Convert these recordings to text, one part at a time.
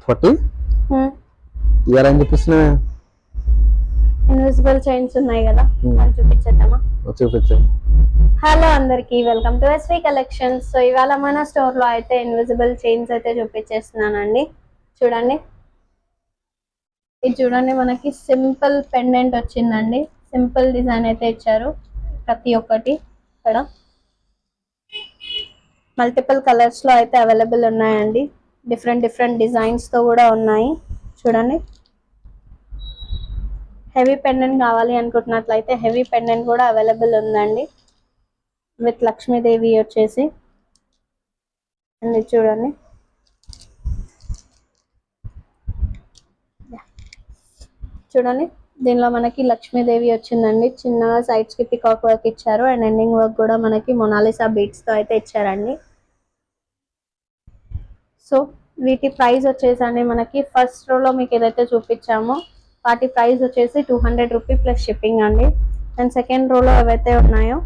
40 ఇవాళ ఏం చూపిస్తున్నా ఇన్విజిబుల్ చైన్స్ ఉన్నాయి కదా అది చూపించేద్దామా? చూపించండి. హలో అందరికి, welcome to SV collections. So ఇవాళ మన స్టోర్ లో అయితే ఇన్విజిబుల్ చైన్స్ అయితే చూపించేస్తున్నానండి. చూడండి, ఇది చూడండి, మనకి సింపుల్ పెండెంట్ వచ్చిందండి. సింపుల్ డిజైన్ అయితే ఇచ్చారు. ప్రతి ఒక్కటి ఇక్కడ మల్టిపుల్ కలర్స్ లో అయితే అవైలబుల్ ఉన్నాయండి. డిఫరెంట్ డిజైన్స్ తో కూడా ఉన్నాయి. చూడండి, హెవీ పెండెంట్ కావాలి అనుకుంటున్నట్లయితే హెవీ పెండెంట్ కూడా అవైలబుల్ ఉందండి. విత్ లక్ష్మీదేవి వచ్చేసి అండి. చూడండి, చూడండి, దీనిలో మనకి లక్ష్మీదేవి వచ్చిందండి. చిన్నగా సైడ్స్ కి పికాక్ వర్క్ ఇచ్చారు అండ్ ఎండింగ్ వర్క్ కూడా మనకి మొనాలిసా బీట్స్ తో అయితే ఇచ్చారండి. సో వీటి ప్రైస్ వచ్చేసండి మనకి ఫస్ట్ రోలో మీకు ఏదైతే చూపించామో వాటి ప్రైస్ వచ్చేసి 200 రూపీ ప్లస్ షిప్పింగ్ అండి. అండ్ సెకండ్ రోలో ఏవైతే ఉన్నాయో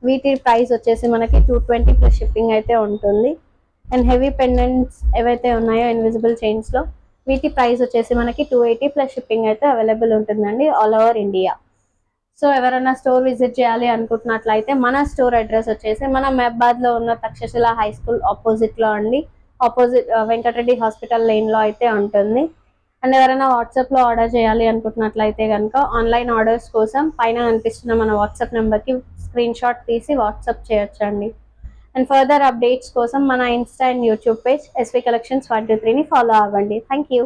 వీటి ప్రైస్ వచ్చేసి మనకి 220 ప్లస్ షిప్పింగ్ అయితే ఉంటుంది. అండ్ హెవీ పెండెంట్స్ ఏవైతే ఉన్నాయో ఇన్విజిబుల్ చైన్స్ లో వీటి ప్రైస్ వచ్చేసి మనకి 280 ప్లస్ షిప్పింగ్ అయితే అవైలబుల్ ఉంటుందండి ఆల్ ఓవర్ ఇండియా. సో ఎవరైనా స్టోర్ విజిట్ చేయాలి అనుకుంటున్నట్లయితే మన స్టోర్ అడ్రస్ వచ్చేసి మన మహబాద్ లో ఉన్న తక్షశిల హై స్కూల్ ఆపోజిట్ లో అండి. ఆపోజిట్ వెంకటరెడ్డి హాస్పిటల్ లేన్ లో అయితే ఉంటుంది. అండ్ ఎవరైనా వాట్సాప్ లో ఆర్డర్ చేయాలి అనుకుంటున్నట్లయితే కనుక ఆన్లైన్ ఆర్డర్స్ కోసం పైన కనిపిస్తున్న మన వాట్సాప్ నెంబర్ కి స్క్రీన్ షాట్ తీసి వాట్సాప్ చేయొచ్చండి. అండ్ ఫర్దర్ అప్డేట్స్ కోసం మన Insta and YouTube page SV collections 123ని ఫాలో అవ్వండి. Thank you.